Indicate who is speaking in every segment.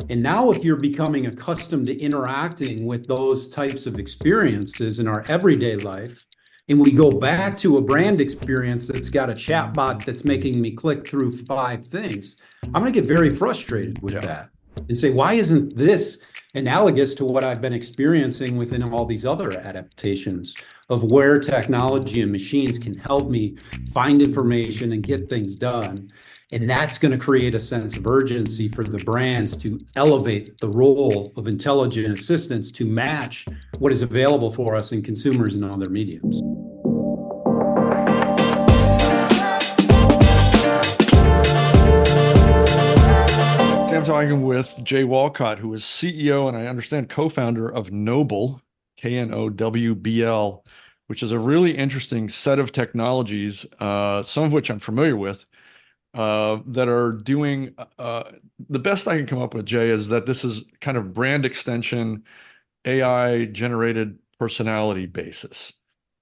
Speaker 1: And now if you're becoming accustomed to interacting with those types of experiences in our everyday life, and we go back to a brand experience that's got a chatbot that's making me click through 5 things, I'm going to get very frustrated with that and say, why isn't this analogous to what I've been experiencing within all these other adaptations of where technology and machines can help me find information and get things done? And that's going to create a sense of urgency for the brands to elevate the role of intelligent assistants to match what is available for us in consumers and other mediums.
Speaker 2: I'm talking with Jay Walcott, who is CEO and I understand co-founder of Knowbl, Knowbl, which is a really interesting set of technologies, some of which I'm familiar with, that are doing the best I can come up with, Jay, is that this is kind of brand extension, AI generated personality basis.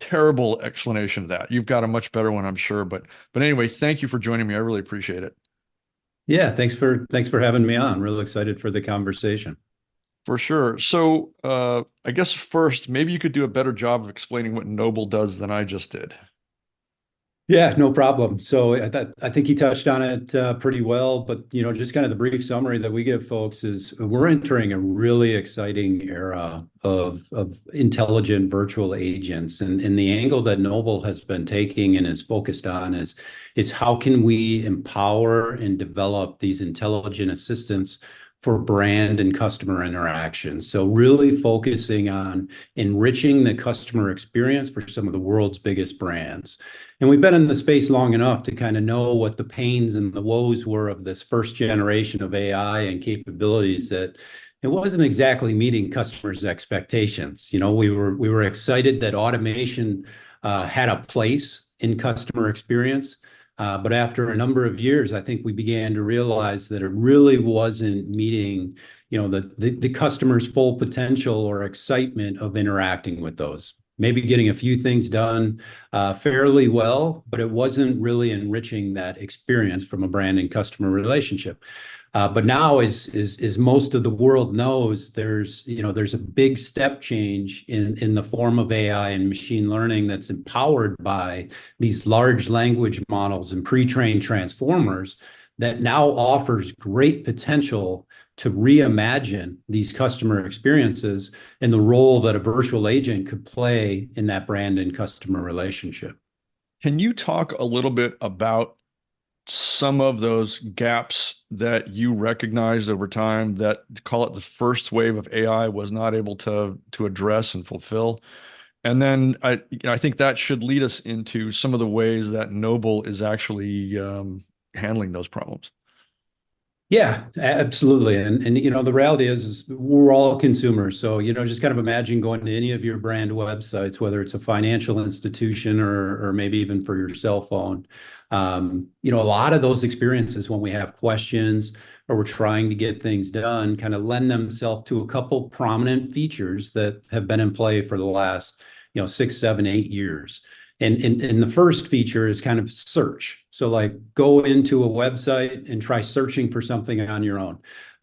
Speaker 2: Terrible explanation of that. You've got a much better one, I'm sure. But anyway, thank you for joining me. I really appreciate it.
Speaker 1: Yeah, thanks for having me on. Really excited for the conversation.
Speaker 2: For sure. So I guess first, maybe you could do a better job of explaining what Knowbl does than I just did.
Speaker 1: Yeah, no problem. So I think you touched on it pretty well, but just kind of the brief summary that we give folks is we're entering a really exciting era of intelligent virtual agents, and the angle that Knowbl has been taking and is focused on is how can we empower and develop these intelligent assistants for brand and customer interactions. So really focusing on enriching the customer experience for some of the world's biggest brands. And we've been in the space long enough to kind of know what the pains and the woes were of this first generation of AI and capabilities that it wasn't exactly meeting customers' expectations. We were excited that automation had a place in customer experience. But after a number of years, I think we began to realize that it really wasn't meeting, the customer's full potential or excitement of interacting with those. Maybe getting a few things done fairly well, but it wasn't really enriching that experience from a brand and customer relationship. But now, as most of the world knows, there's a big step change in the form of AI and machine learning that's empowered by these large language models and pre-trained transformers that now offers great potential to reimagine these customer experiences and the role that a virtual agent could play in that brand and customer relationship.
Speaker 2: Can you talk a little bit about some of those gaps that you recognized over time that, call it, the first wave of AI was not able to address and fulfill? And then I think that should lead us into some of the ways that Knowbl is actually handling those problems.
Speaker 1: Yeah, absolutely. And the reality is we're all consumers. So, just kind of imagine going to any of your brand websites, whether it's a financial institution or maybe even for your cell phone. A lot of those experiences when we have questions or we're trying to get things done kind of lend themselves to a couple prominent features that have been in play for the last, 6, 7, 8 years. And the first feature is kind of search. So like go into a website and try searching for something on your own.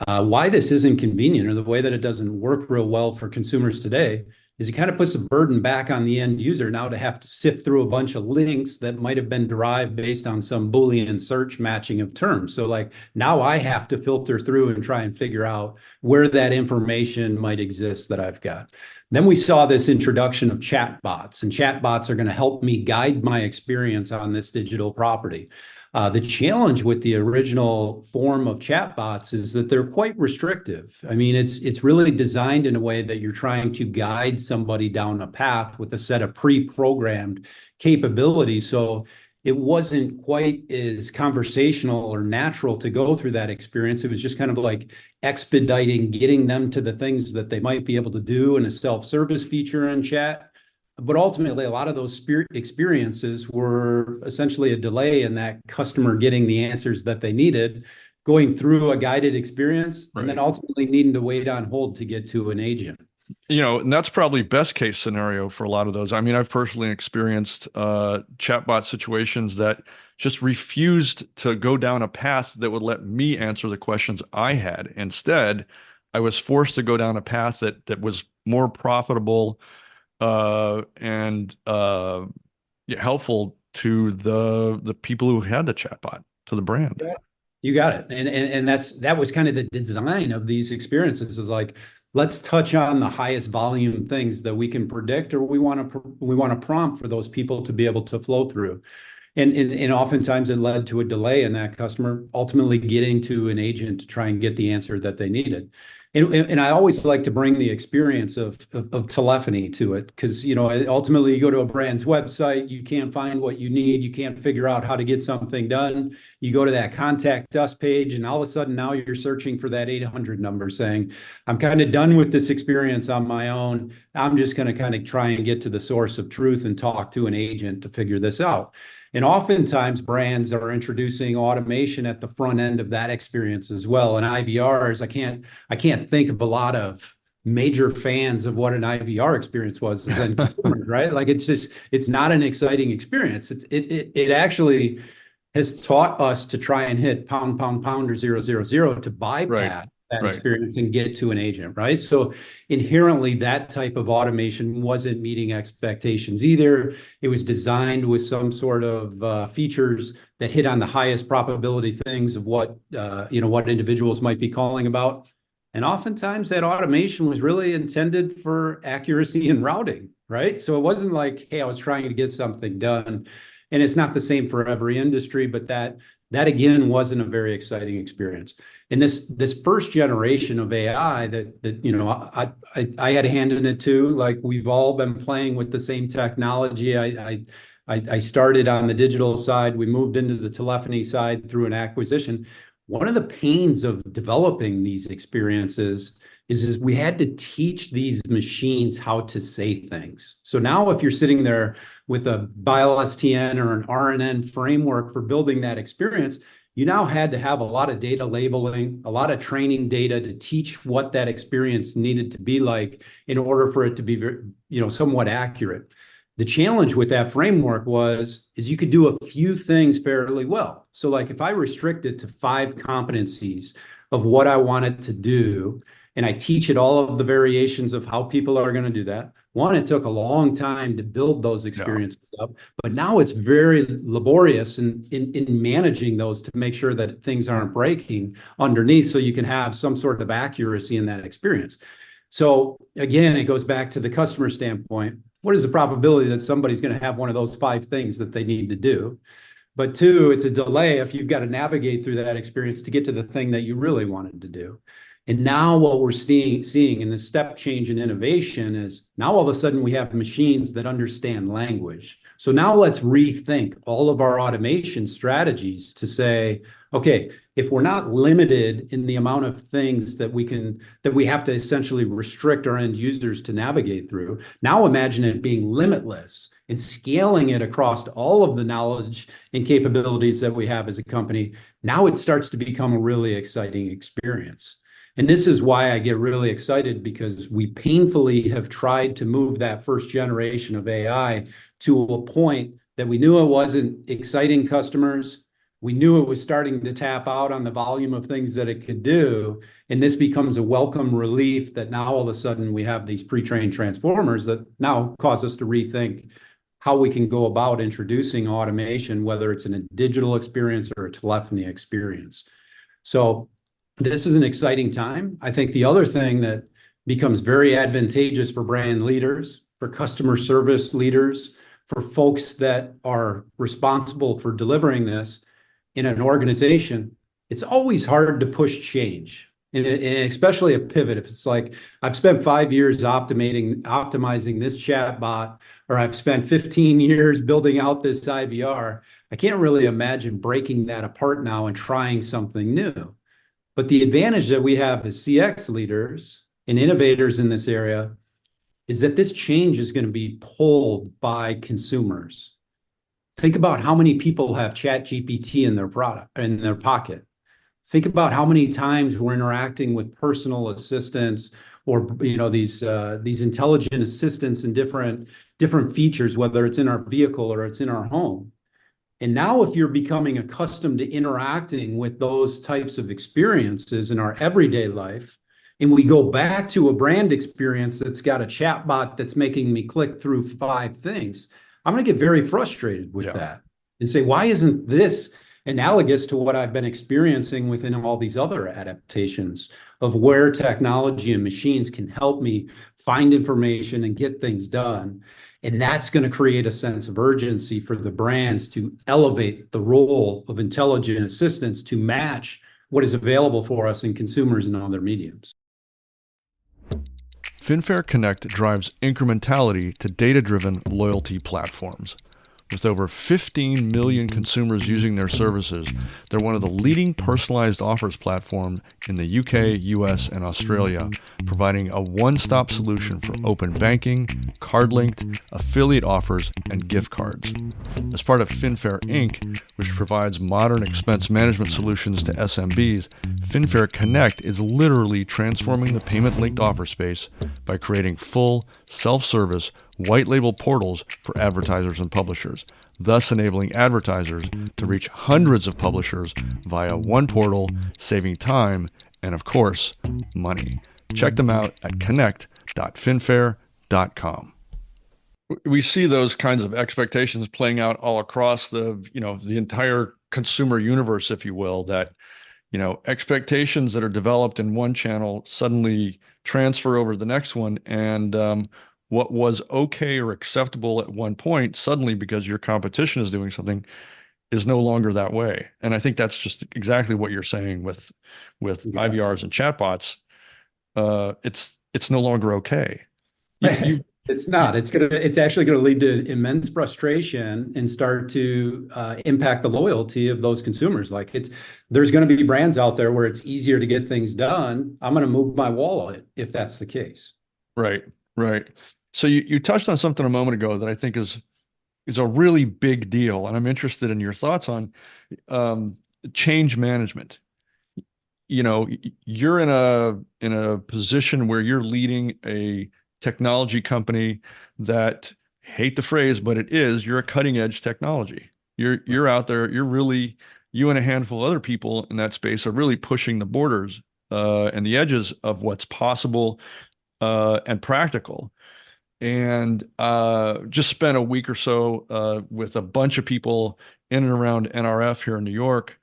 Speaker 1: Why this isn't convenient or the way that it doesn't work real well for consumers today is it kind of puts a burden back on the end user now to have to sift through a bunch of links that might have been derived based on some Boolean search matching of terms. So like now I have to filter through and try and figure out where that information might exist that I've got. Then we saw this introduction of chatbots, and chatbots are going to help me guide my experience on this digital property. The challenge with the original form of chatbots is that they're quite restrictive. I mean, it's really designed in a way that you're trying to guide somebody down a path with a set of pre-programmed capabilities. So it wasn't quite as conversational or natural to go through that experience. It was just kind of like expediting getting them to the things that they might be able to do in a self-service feature in chat. But ultimately, a lot of those experiences were essentially a delay in that customer getting the answers that they needed, going through a guided experience, and then ultimately needing to wait on hold to get to an agent.
Speaker 2: And that's probably best case scenario for a lot of those. I mean, I've personally experienced chatbot situations that just refused to go down a path that would let me answer the questions I had. Instead, I was forced to go down a path that was more profitable and yeah, helpful to the people who had the chatbot, to the brand.
Speaker 1: Yeah. You got it. And that was kind of the design of these experiences is like, let's touch on the highest volume things that we can predict or we want to prompt for those people to be able to flow through. And oftentimes it led to a delay in that customer ultimately getting to an agent to try and get the answer that they needed. And I always like to bring the experience of telephony to it because, ultimately you go to a brand's website, you can't find what you need, you can't figure out how to get something done. You go to that contact us page, and all of a sudden now you're searching for that 800 number saying, I'm kind of done with this experience on my own. I'm just going to kind of try and get to the source of truth and talk to an agent to figure this out. And oftentimes brands are introducing automation at the front end of that experience as well. And IVRs, I can't think of a lot of major fans of what an IVR experience was as end consumers, right? Like it's not an exciting experience. It actually has taught us to try and hit pound, pound, pound or 000 to
Speaker 2: Right,
Speaker 1: bypass that
Speaker 2: right.
Speaker 1: experience and get to an agent, right? So inherently, that type of automation wasn't meeting expectations either. It was designed with some sort of features that hit on the highest probability things of what individuals might be calling about. And oftentimes that automation was really intended for accuracy and routing, right? So it wasn't like, hey, I was trying to get something done. And it's not the same for every industry, but that again wasn't a very exciting experience. And this first generation of AI that I had a hand in it too. Like we've all been playing with the same technology. I started on the digital side. We moved into the telephony side through an acquisition. One of the pains of developing these experiences is we had to teach these machines how to say things. So now if you're sitting there with a BIOS-TN or an RNN framework for building that experience, you now had to have a lot of data labeling, a lot of training data to teach what that experience needed to be like in order for it to be, somewhat accurate. The challenge with that framework is you could do a few things fairly well. So like if I restrict it to 5 competencies of what I want it to do, and I teach it all of the variations of how people are going to do that. One, it took a long time to build those experiences up, but now it's very laborious in managing those to make sure that things aren't breaking underneath so you can have some sort of accuracy in that experience. So again, it goes back to the customer standpoint. What is the probability that somebody's going to have one of those 5 things that they need to do? But 2, it's a delay if you've got to navigate through that experience to get to the thing that you really wanted to do. And now what we're seeing in the step change in innovation is now all of a sudden we have machines that understand language. So now let's rethink all of our automation strategies to say, okay, if we're not limited in the amount of things that we have to essentially restrict our end users to navigate through, now imagine it being limitless and scaling it across all of the knowledge and capabilities that we have as a company. Now it starts to become a really exciting experience. And this is why I get really excited because we painfully have tried to move that first generation of AI to a point that we knew it wasn't exciting customers. We knew it was starting to tap out on the volume of things that it could do. And this becomes a welcome relief that now all of a sudden we have these pre-trained transformers that now cause us to rethink how we can go about introducing automation, whether it's in a digital experience or a telephony experience. So this is an exciting time. I think the other thing that becomes very advantageous for brand leaders, for customer service leaders, for folks that are responsible for delivering this in an organization, it's always hard to push change. And especially a pivot. If it's like, I've spent 5 years optimizing this chatbot, or I've spent 15 years building out this IVR, I can't really imagine breaking that apart now and trying something new. But the advantage that we have as CX leaders and innovators in this area is that this change is going to be pulled by consumers. Think about how many people have ChatGPT in their pocket. Think about how many times we're interacting with personal assistants or these intelligent assistants and different features, whether it's in our vehicle or it's in our home. And now, if you're becoming accustomed to interacting with those types of experiences in our everyday life, and we go back to a brand experience that's got a chatbot that's making me click through 5 things, I'm going to get very frustrated with
Speaker 2: Yeah.
Speaker 1: that and say, why isn't this analogous to what I've been experiencing within all these other adaptations of where technology and machines can help me find information and get things done? And that's going to create a sense of urgency for the brands to elevate the role of intelligent assistants to match what is available for us in consumers and other mediums.
Speaker 2: FinFair Connect drives incrementality to data-driven loyalty platforms. With over 15 million consumers using their services, they're one of the leading personalized offers platform in the UK, US, and Australia, providing a one-stop solution for open banking, card-linked, affiliate offers, and gift cards. As part of FinFair Inc., which provides modern expense management solutions to SMBs, FinFair Connect is literally transforming the payment-linked offer space by creating full, self-service, white-label portals for advertisers and publishers, thus enabling advertisers to reach hundreds of publishers via one portal, saving time and, of course, money. Check them out at connect.finfair.com. We see those kinds of expectations playing out all across the entire consumer universe, if you will, that expectations that are developed in one channel suddenly transfer over to the next one, and what was okay or acceptable at one point, suddenly, because your competition is doing something, is no longer that way. And I think that's just exactly what you're saying with IVRs and chatbots. It's no longer okay.
Speaker 1: It's not. It's actually going to lead to immense frustration and start to impact the loyalty of those consumers. There's going to be brands out there where it's easier to get things done. I'm going to move my wallet if that's the case.
Speaker 2: Right. So you touched on something a moment ago that I think is a really big deal, and I'm interested in your thoughts on change management. You're in a position where you're leading a technology company that, hate the phrase, but you're a cutting edge technology. You're out there, you and a handful of other people in that space are really pushing the borders and the edges of what's possible and practical. And just spent a week or so with a bunch of people in and around NRF here in New York.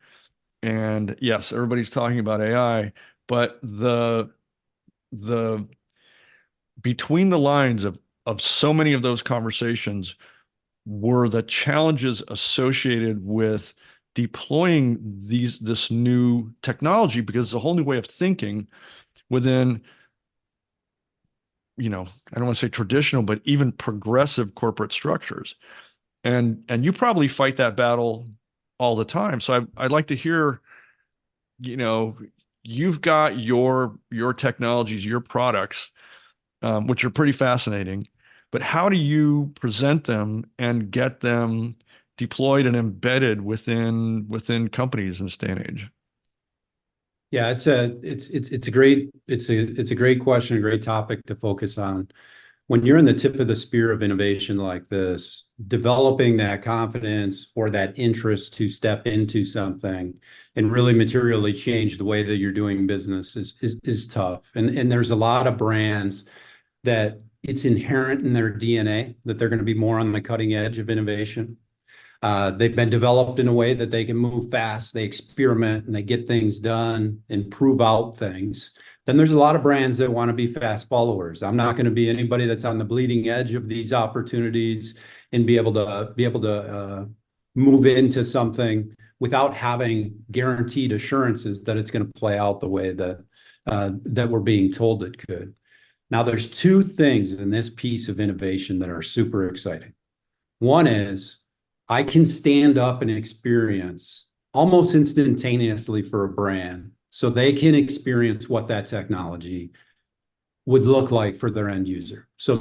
Speaker 2: And yes, everybody's talking about AI, but the between the lines of so many of those conversations were the challenges associated with deploying this new technology, because it's a whole new way of thinking within, I don't want to say traditional, but even progressive corporate structures. And you probably fight that battle all the time. So I'd like to hear, you've got your technologies, your products, which are pretty fascinating, but how do you present them and get them deployed and embedded within companies in this day and age?
Speaker 1: Yeah, it's a great question, a great topic to focus on. When you're in the tip of the spear of innovation like this, developing that confidence or that interest to step into something and really materially change the way that you're doing business is tough. And there's a lot of brands that it's inherent in their DNA that they're going to be more on the cutting edge of innovation. They've been developed in a way that they can move fast, they experiment, and they get things done and prove out things. Then there's a lot of brands that want to be fast followers. I'm not going to be anybody that's on the bleeding edge of these opportunities and be able to move into something without having guaranteed assurances that it's going to play out the way that we're being told it could. Now, there's 2 things in this piece of innovation that are super exciting. One is I can stand up and experience almost instantaneously for a brand so they can experience what that technology would look like for their end user. So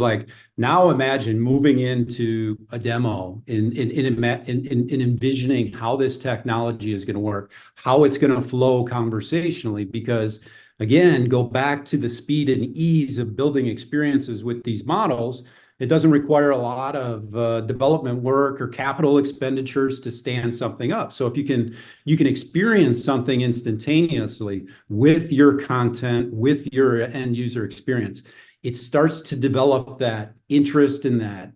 Speaker 1: now imagine moving into a demo in envisioning how this technology is going to work, how it's going to flow conversationally, because again, go back to the speed and ease of building experiences with these models. It doesn't require a lot of development work or capital expenditures to stand something up. So if you can experience something instantaneously with your content, with your end user experience, it starts to develop that interest and that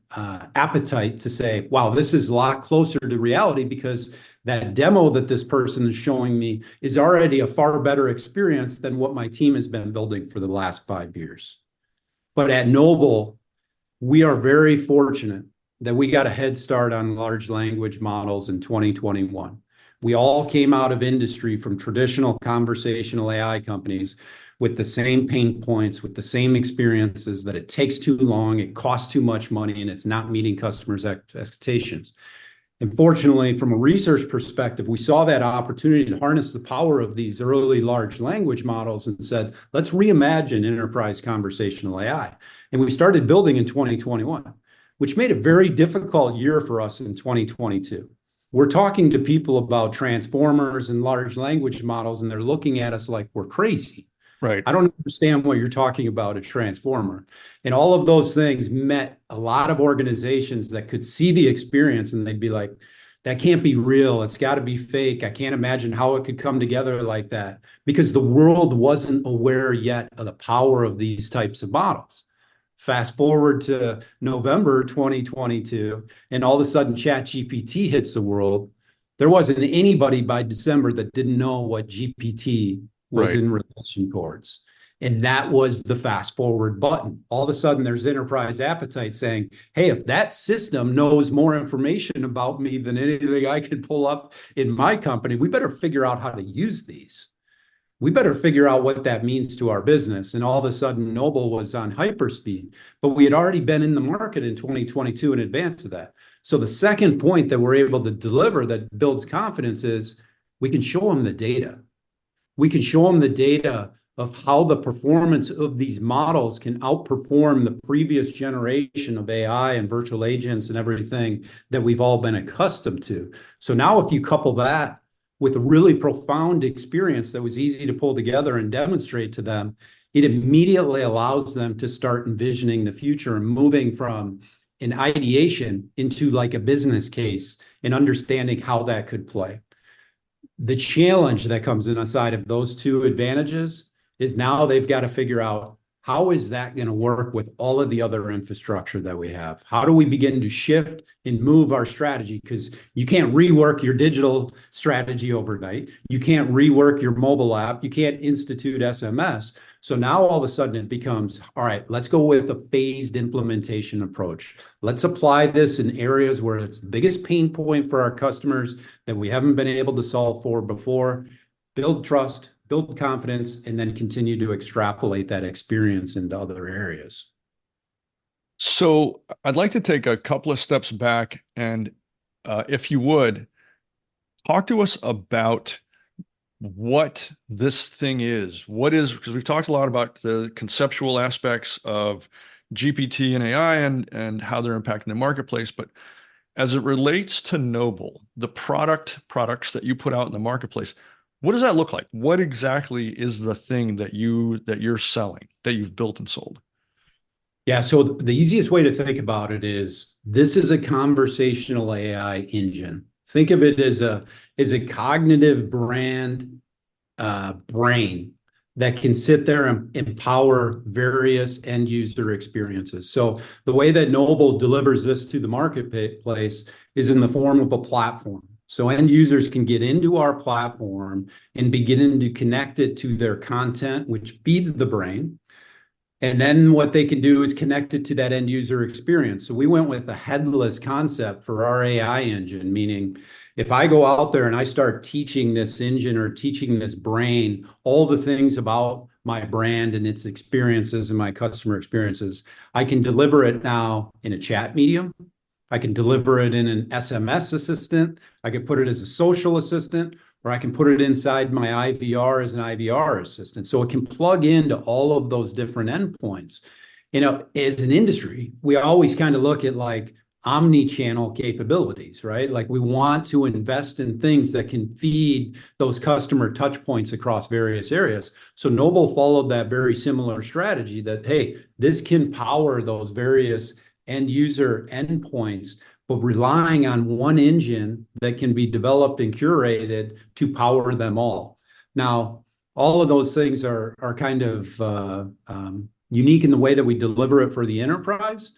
Speaker 1: appetite to say, wow, this is a lot closer to reality, because that demo that this person is showing me is already a far better experience than what my team has been building for the last 5 years. But at Knowbl, we are very fortunate that we got a head start on large language models in 2021. We all came out of industry from traditional conversational AI companies with the same pain points, with the same experiences, that it takes too long, it costs too much money, and it's not meeting customers' expectations. And fortunately, from a research perspective, we saw that opportunity to harness the power of these early large language models and said, let's reimagine enterprise conversational AI. And we started building in 2021, which made a very difficult year for us in 2022. We're talking to people about transformers and large language models, and they're looking at us like we're crazy.
Speaker 2: Right.
Speaker 1: I don't understand what you're talking about, a transformer. And all of those things met a lot of organizations that could see the experience, and they'd be like, that can't be real. It's got to be fake. I can't imagine how it could come together like that, because the world wasn't aware yet of the power of these types of models. Fast forward to November 2022, and all of a sudden ChatGPT hits the world. There wasn't anybody by December that didn't know what GPT was in relation towards. And that was the fast forward button. All of a sudden, there's enterprise appetite saying, hey, if that system knows more information about me than anything I can pull up in my company, we better figure out how to use these. We better figure out what that means to our business. And all of a sudden, Knowbl was on hyperspeed, but we had already been in the market in 2022 in advance of that. So the second point that we're able to deliver that builds confidence is we can show them the data. We can show them the data of how the performance of these models can outperform the previous generation of AI and virtual agents and everything that we've all been accustomed to. So now if you couple that with a really profound experience that was easy to pull together and demonstrate to them, it immediately allows them to start envisioning the future and moving from an ideation into like a business case and understanding how that could play. The challenge that comes in aside of those two advantages is now they've got to figure out, how is that going to work with all of the other infrastructure that we have? How do we begin to shift and move our strategy? Because you can't rework your digital strategy overnight. You can't rework your mobile app. You can't institute SMS. So now all of a sudden it becomes, all right, let's go with a phased implementation approach. Let's apply this in areas where it's the biggest pain point for our customers that we haven't been able to solve for before. Build trust, build confidence, and then continue to extrapolate that experience into other areas.
Speaker 2: So I'd like to take a couple of steps back and, if you would, talk to us about what this thing is. What is, because we've talked a lot about the conceptual aspects of GPT and AI and how they're impacting the marketplace, but as it relates to Knowbl, the products that you put out in the marketplace, what does that look like? What exactly is the thing that you're selling, that you've built and sold?
Speaker 1: Yeah, so the easiest way to think about it is this is a conversational AI engine. Think of it as a cognitive brain that can sit there and empower various end user experiences. So the way that Knowbl delivers this to the marketplace is in the form of a platform. So end users can get into our platform and begin to connect it to their content, which feeds the brain. And then what they can do is connect it to that end user experience. So we went with a headless concept for our AI engine, meaning if I go out there and I start teaching this engine or teaching this brain all the things about my brand and its experiences and my customer experiences, I can deliver it now in a chat medium. I can deliver it in an SMS assistant. I can put it as a social assistant, or I can put it inside my IVR as an IVR assistant. So it can plug into all of those different endpoints. You know, as an industry, we always kind of look at like, omni-channel capabilities, right? Like we want to invest in things that can feed those customer touch points across various areas. So Knowbl followed that very similar strategy that, hey, this can power those various end user endpoints, but relying on one engine that can be developed and curated to power them all. Now, all of those things are kind of unique in the way that we deliver it for the enterprise.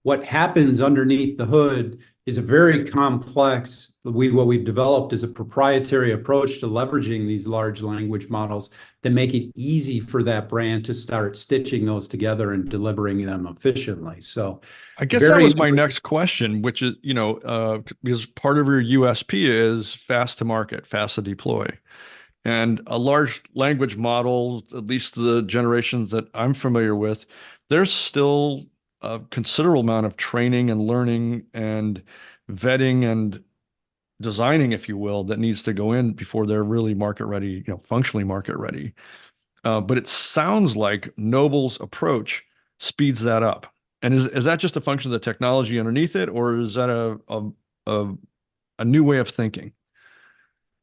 Speaker 1: What happens underneath the hood is a very complex, what we've developed is a proprietary approach to leveraging these large language models that make it easy for that brand to start stitching those together and delivering them efficiently. So
Speaker 2: I guess that
Speaker 1: very,
Speaker 2: was my next question, which is, because part of your USP is fast to market, fast to deploy. And a large language model, at least the generations that I'm familiar with, there's still a considerable amount of training and learning and vetting and designing, if you will, that needs to go in before they're really market ready, functionally market ready. But it sounds like Knowbl's approach speeds that up. And is that just a function of the technology underneath it, or is that a, a new way of thinking?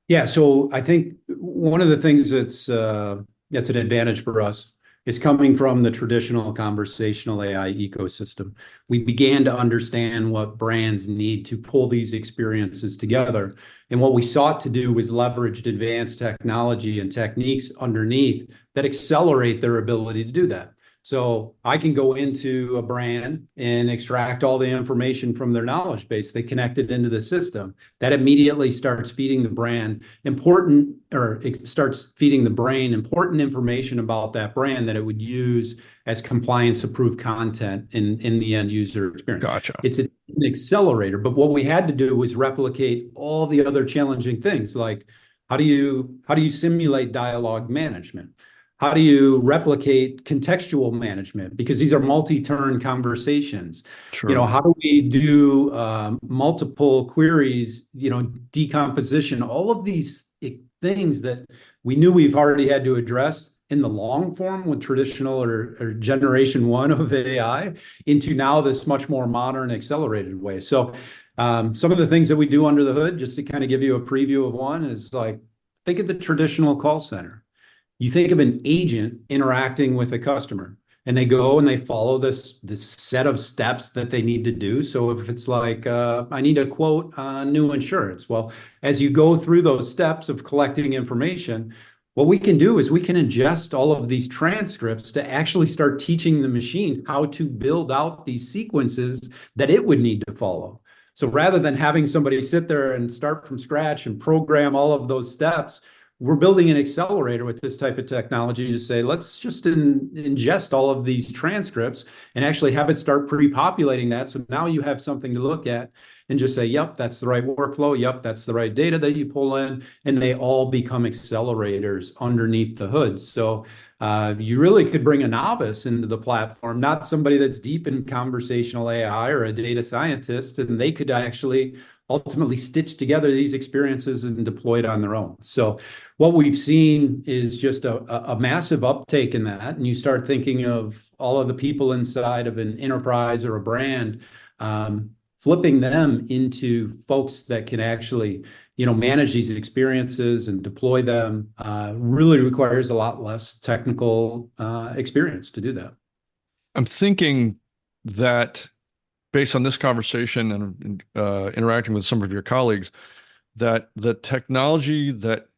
Speaker 1: yeah. So I think one of the things that's an advantage for us is coming from the traditional conversational AI ecosystem. We began to understand what brands need to pull these experiences together. And what we sought to do was leverage advanced technology and techniques underneath that accelerate their ability to do that. So I can go into a brand and extract all the information from their knowledge base. They connect it into the system. That immediately starts feeding the brand important, or it starts feeding the brain important information about that brand that it would use as compliance approved content in the end user experience.
Speaker 2: Gotcha.
Speaker 1: It's an accelerator, but what we had to do was replicate all the other challenging things, like how do you simulate dialogue management? How do you replicate contextual management? Because these are multi-turn conversations.
Speaker 2: True.
Speaker 1: How do we do multiple queries, decomposition, all of these things that we knew we've already had to address in the long form with traditional or generation one of AI into now this much more modern accelerated way. So some of the things that we do under the hood, just to kind of give you a preview of one, is like, think of the traditional call center. You think of an agent interacting with a customer, and they go and they follow this set of steps that they need to do. So if it's like, I need a quote on new insurance, well, as you go through those steps of collecting information, what we can do is we can ingest all of these transcripts to actually start teaching the machine how to build out these sequences that it would need to follow. So rather than having somebody sit there and start from scratch and program all of those steps, we're building an accelerator with this type of technology to say, let's just ingest all of these transcripts and actually have it start pre-populating that. So now you have something to look at and just say, yep, that's the right workflow. Yep, that's the right data that you pull in. And they all become accelerators underneath the hood. So you really could bring a novice into the platform, not somebody that's deep in conversational AI or a data scientist, and they could actually ultimately stitch together these experiences and deploy it on their own. So what we've seen is just a massive uptake in that. And you start thinking of all of the people inside of an enterprise or a brand, flipping them into folks that can actually, manage these experiences and deploy them, really requires a lot less technical experience to do that.
Speaker 2: I'm thinking that based on this conversation and interacting with some of your colleagues, that the technology that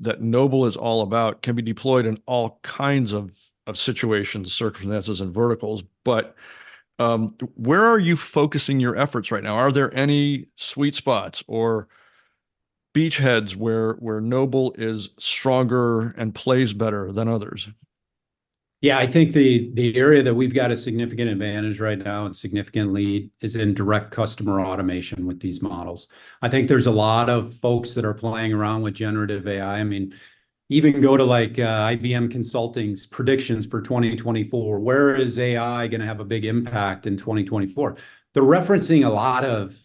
Speaker 2: Knowbl is all about can be deployed in all kinds of situations, circumstances, and verticals. But where are you focusing your efforts right now? Are there any sweet spots or beachheads where Knowbl is stronger and plays better than others?
Speaker 1: Yeah, I think the area that we've got a significant advantage right now and significant lead is in direct customer automation with these models. I think there's a lot of folks that are playing around with generative AI. I mean, even go to like IBM Consulting's predictions for 2024. Where is AI going to have a big impact in 2024? They're referencing a lot of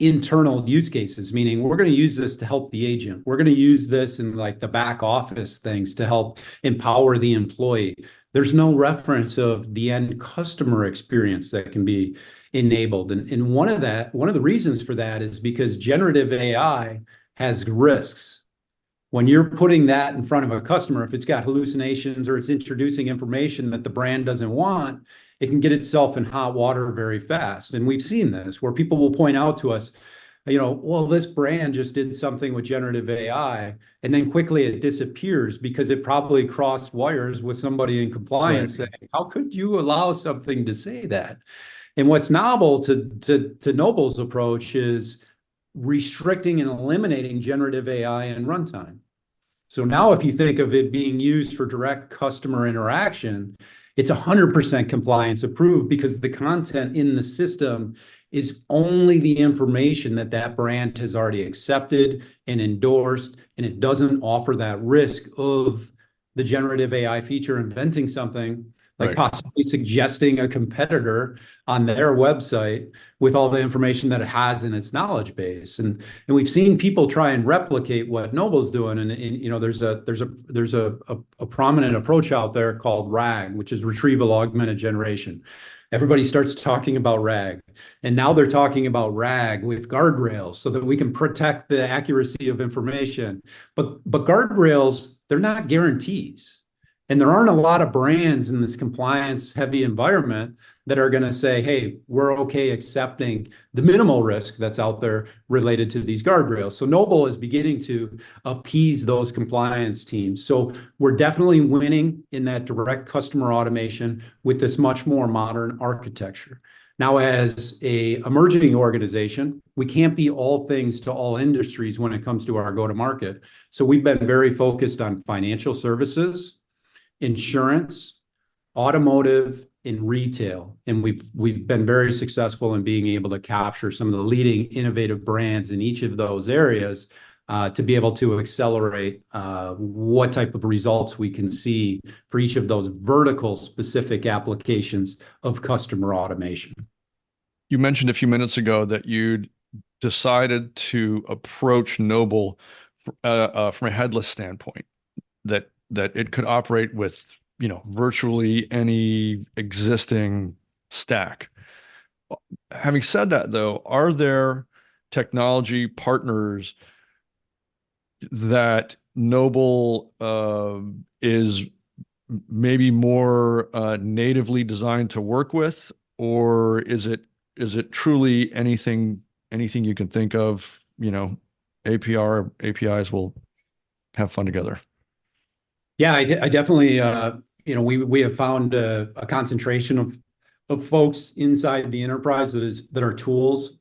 Speaker 1: internal use cases, meaning we're going to use this to help the agent. We're going to use this in like the back office things to help empower the employee. There's no reference of the end customer experience that can be enabled. And one of the reasons for that is because generative AI has risks. When you're putting that in front of a customer, if it's got hallucinations or it's introducing information that the brand doesn't want, it can get itself in hot water very fast. And we've seen this where people will point out to us, well, this brand just did something with generative AI, and then quickly it disappears because it probably crossed wires with somebody in compliance saying, how could you allow something to say that? And what's novel to Knowbl's approach is restricting and eliminating generative AI in runtime. So now if you think of it being used for direct customer interaction, it's 100% compliance approved because the content in the system is only the information that that brand has already accepted and endorsed, and it doesn't offer that risk of the generative AI feature inventing something like possibly suggesting a competitor on their website with all the information that it has in its knowledge base. And we've seen people try and replicate what Knowbl's doing. And there's a prominent approach out there called RAG, which is retrieval augmented generation. Everybody starts talking about RAG, and now they're talking about RAG with guardrails so that we can protect the accuracy of information. But guardrails, they're not guarantees. And there aren't a lot of brands in this compliance heavy environment that are going to say, hey, we're okay accepting the minimal risk that's out there related to these guardrails. So Knowbl is beginning to appease those compliance teams. So we're definitely winning in that direct customer automation with this much more modern architecture. Now, as a emerging organization, we can't be all things to all industries when it comes to our go-to-market. So we've been very focused on financial services, insurance, automotive, and retail. And we've been very successful in being able to capture some of the leading innovative brands in each of those areas to be able to accelerate what type of results we can see for each of those vertical specific applications of customer automation.
Speaker 2: You mentioned a few minutes ago that you'd decided to approach Knowbl from a headless standpoint, that it could operate with, virtually any existing stack. Having said that, though, are there technology partners that Knowbl is maybe more natively designed to work with, or is it truly anything you can think of? APIs will have fun together.
Speaker 1: Yeah, I definitely, we have found a concentration of folks inside the enterprise that are tools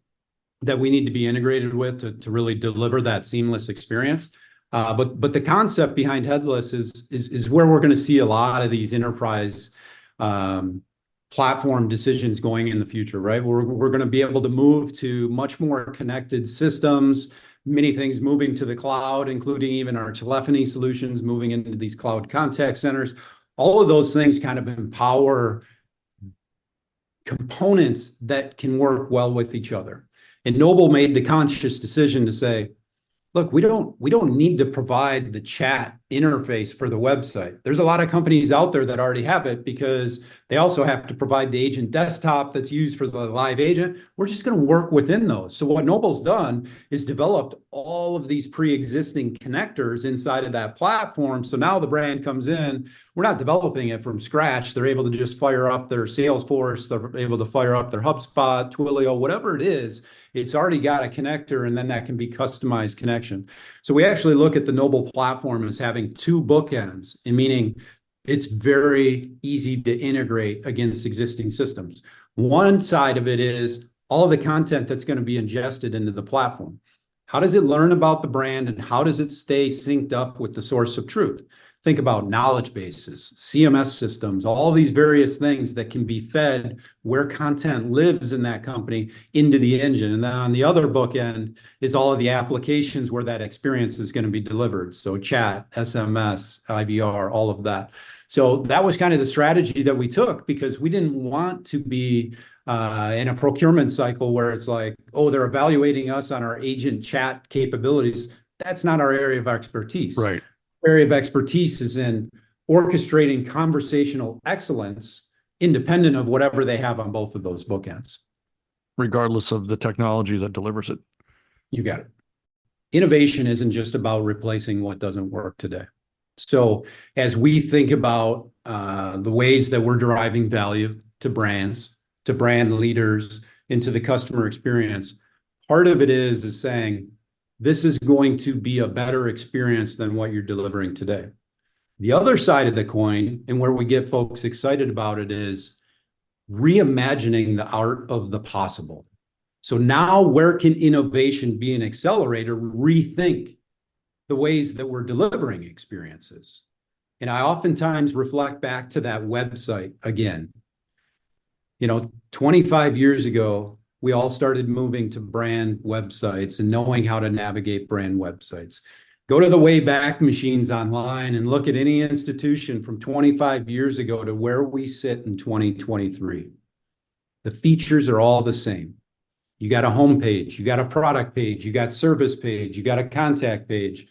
Speaker 1: that we need to be integrated with to really deliver that seamless experience. But the concept behind headless is where we're going to see a lot of these enterprise platform decisions going in the future, right? We're going to be able to move to much more connected systems, many things moving to the cloud, including even our telephony solutions moving into these cloud contact centers. All of those things kind of empower components that can work well with each other. And Knowbl made the conscious decision to say, look, we don't need to provide the chat interface for the website. There's a lot of companies out there that already have it because they also have to provide the agent desktop that's used for the live agent. We're just going to work within those. So what Knowbl's done is developed all of these pre-existing connectors inside of that platform. So now the brand comes in, we're not developing it from scratch. They're able to just fire up their Salesforce. They're able to fire up their HubSpot, Twilio, whatever it is. It's already got a connector, and then that can be customized connection. So we actually look at the Knowbl platform as having two bookends, and meaning it's very easy to integrate against existing systems. One side of it is all of the content that's going to be ingested into the platform. How does it learn about the brand, and how does it stay synced up with the source of truth? Think about knowledge bases, CMS systems, all these various things that can be fed where content lives in that company into the engine. And then on the other bookend is all of the applications where that experience is going to be delivered. So chat, SMS, IVR, all of that. So that was kind of the strategy that we took because we didn't want to be in a procurement cycle where it's like, oh, they're evaluating us on our agent chat capabilities. That's not our area of expertise.
Speaker 2: Right.
Speaker 1: Area of expertise is in orchestrating conversational excellence independent of whatever they have on both of those bookends.
Speaker 2: regardless of the technology that delivers it.
Speaker 1: You got it. Innovation isn't just about replacing what doesn't work today. So as we think about the ways that we're driving value to brands, to brand leaders, into the customer experience, part of it is saying, this is going to be a better experience than what you're delivering today. The other side of the coin, and where we get folks excited about it, is reimagining the art of the possible. So now where can innovation be an accelerator? Rethink the ways that we're delivering experiences. And I oftentimes reflect back to that website again. 25 years ago, we all started moving to brand websites and knowing how to navigate brand websites. Go to the Wayback Machines online and look at any institution from 25 years ago to where we sit in 2023. The features are all the same. You got a home page, you got a product page, you got service page, you got a contact page.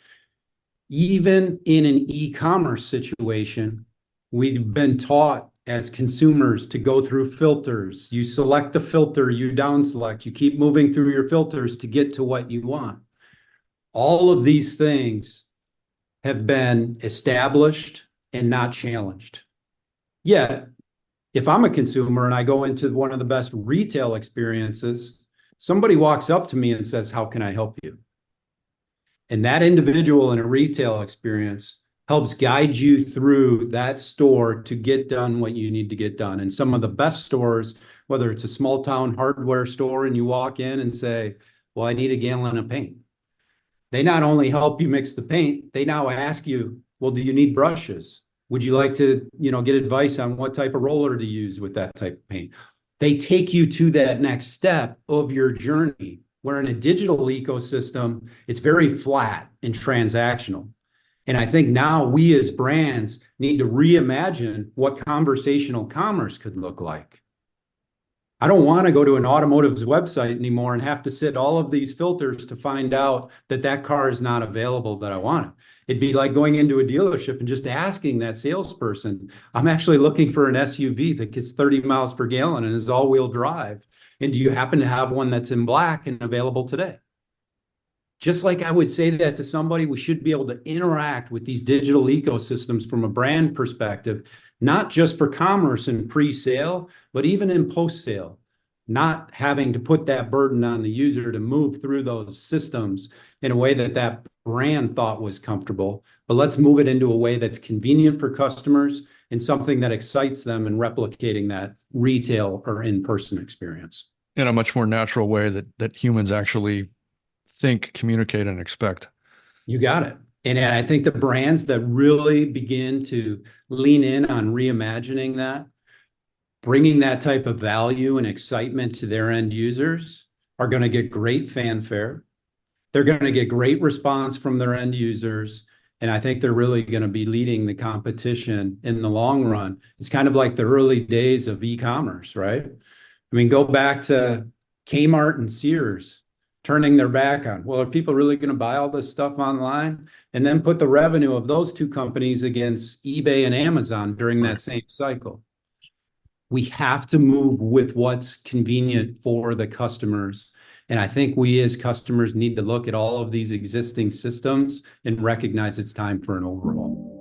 Speaker 1: Even in an e-commerce situation, we've been taught as consumers to go through filters. You select the filter, you down select, you keep moving through your filters to get to what you want. All of these things have been established and not challenged. Yet, if I'm a consumer and I go into one of the best retail experiences, somebody walks up to me and says, "How can I help you?" And that individual in a retail experience helps guide you through that store to get done what you need to get done. And some of the best stores, whether it's a small town hardware store and you walk in and say, "Well, I need a gallon of paint." They not only help you mix the paint, they now ask you, "Well, do you need brushes? Would you like to, get advice on what type of roller to use with that type of paint?" They take you to that next step of your journey, where in a digital ecosystem, it's very flat and transactional. And I think now we as brands need to reimagine what conversational commerce could look like. I don't want to go to an automotive's website anymore and have to sit all of these filters to find out that that car is not available that I want. It'd be like going into a dealership and just asking that salesperson, "I'm actually looking for an SUV that gets 30 miles per gallon and is all-wheel drive. And do you happen to have one that's in black and available today?" Just like I would say that to somebody, we should be able to interact with these digital ecosystems from a brand perspective, not just for commerce and pre-sale, but even in post-sale, not having to put that burden on the user to move through those systems in a way that that brand thought was comfortable. But let's move it into a way that's convenient for customers and something that excites them in replicating that retail or in-person experience.
Speaker 2: In a much more natural way that humans actually think, communicate, and expect.
Speaker 1: You got it. And I think the brands that really begin to lean in on reimagining that, bringing that type of value and excitement to their end users, are going to get great fanfare. They're going to get great response from their end users. And I think they're really going to be leading the competition in the long run. It's kind of like the early days of e-commerce, right? I mean, go back to Kmart and Sears turning their back on, well, are people really going to buy all this stuff online? And then put the revenue of those two companies against eBay and Amazon during that same cycle. We have to move with what's convenient for the customers. And I think we as customers need to look at all of these existing systems and recognize it's time for an overhaul.